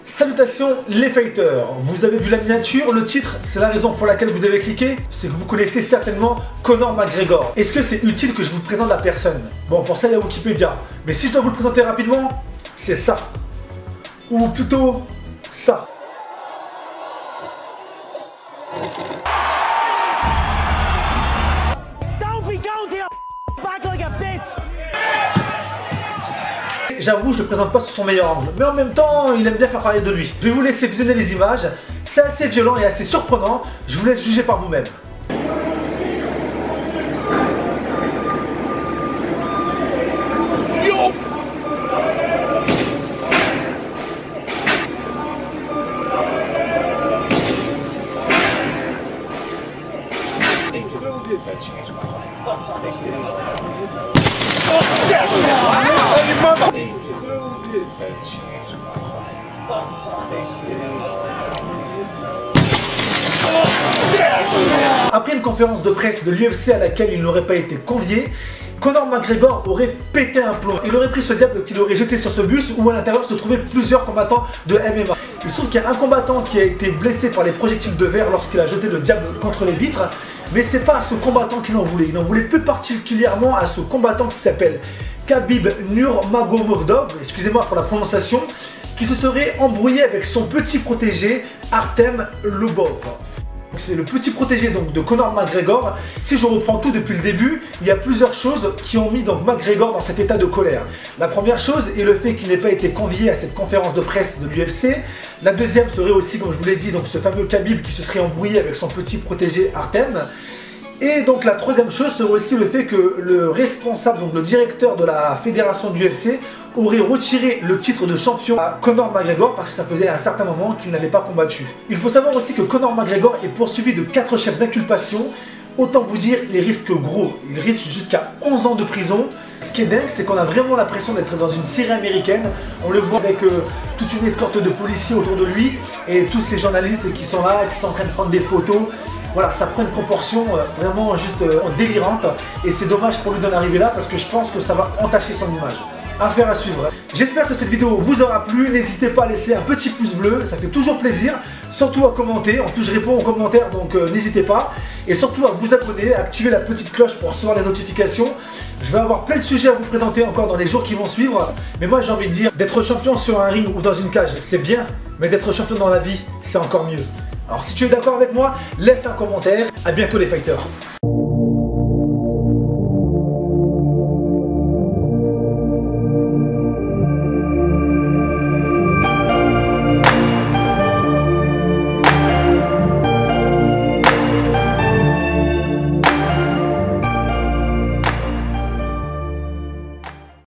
Salutations les fighters, vous avez vu la miniature, le titre, c'est la raison pour laquelle vous avez cliqué, c'est que vous connaissez certainement Conor McGregor. Est-ce que c'est utile que je vous présente la personne? Bon, pour ça il y a Wikipédia, mais si je dois vous le présenter rapidement, c'est ça. Ou plutôt, ça. J'avoue, je le présente pas sous son meilleur angle, mais en même temps, il aime bien faire parler de lui. Je vais vous laisser visionner les images, c'est assez violent et assez surprenant, je vous laisse juger par vous-même. Après une conférence de presse de l'UFC à laquelle il n'aurait pas été convié, Conor McGregor aurait pété un plomb. Il aurait pris ce diable qu'il aurait jeté sur ce bus où à l'intérieur se trouvaient plusieurs combattants de MMA. Il se trouve qu'il y a un combattant qui a été blessé par les projectiles de verre lorsqu'il a jeté le diable contre les vitres. Mais c'est pas à ce combattant qu'il en voulait. Il en voulait plus particulièrement à ce combattant qui s'appelle Khabib Nurmagomedov, excusez-moi pour la prononciation, qui se serait embrouillé avec son petit protégé Artem Lobov. C'est le petit protégé donc de Conor McGregor. Si je reprends tout depuis le début, il y a plusieurs choses qui ont mis donc McGregor dans cet état de colère. La première chose est le fait qu'il n'ait pas été convié à cette conférence de presse de l'UFC. La deuxième serait aussi, comme je vous l'ai dit, donc ce fameux Khabib qui se serait embrouillé avec son petit protégé Artem. Et donc la troisième chose serait aussi le fait que le responsable, donc le directeur de la fédération du UFC, aurait retiré le titre de champion à Conor McGregor parce que ça faisait un certain moment qu'il n'avait pas combattu. Il faut savoir aussi que Conor McGregor est poursuivi de 4 chefs d'inculpation. Autant vous dire, il risque gros. Il risque jusqu'à 11 ans de prison. Ce qui est dingue, c'est qu'on a vraiment l'impression d'être dans une série américaine. On le voit avec toute une escorte de policiers autour de lui et tous ces journalistes qui sont là, qui sont en train de prendre des photos. Voilà, ça prend une proportion vraiment juste délirante et c'est dommage pour lui d'en arriver là parce que je pense que ça va entacher son image. Affaire à suivre. J'espère que cette vidéo vous aura plu. N'hésitez pas à laisser un petit pouce bleu, ça fait toujours plaisir. Surtout à commenter. En plus, je réponds aux commentaires, donc n'hésitez pas. Et surtout à vous abonner, à activer la petite cloche pour recevoir les notifications. Je vais avoir plein de sujets à vous présenter encore dans les jours qui vont suivre. Mais moi, j'ai envie de dire, d'être champion sur un ring ou dans une cage, c'est bien. Mais d'être champion dans la vie, c'est encore mieux. Alors si tu es d'accord avec moi, laisse un commentaire. À bientôt les fighters.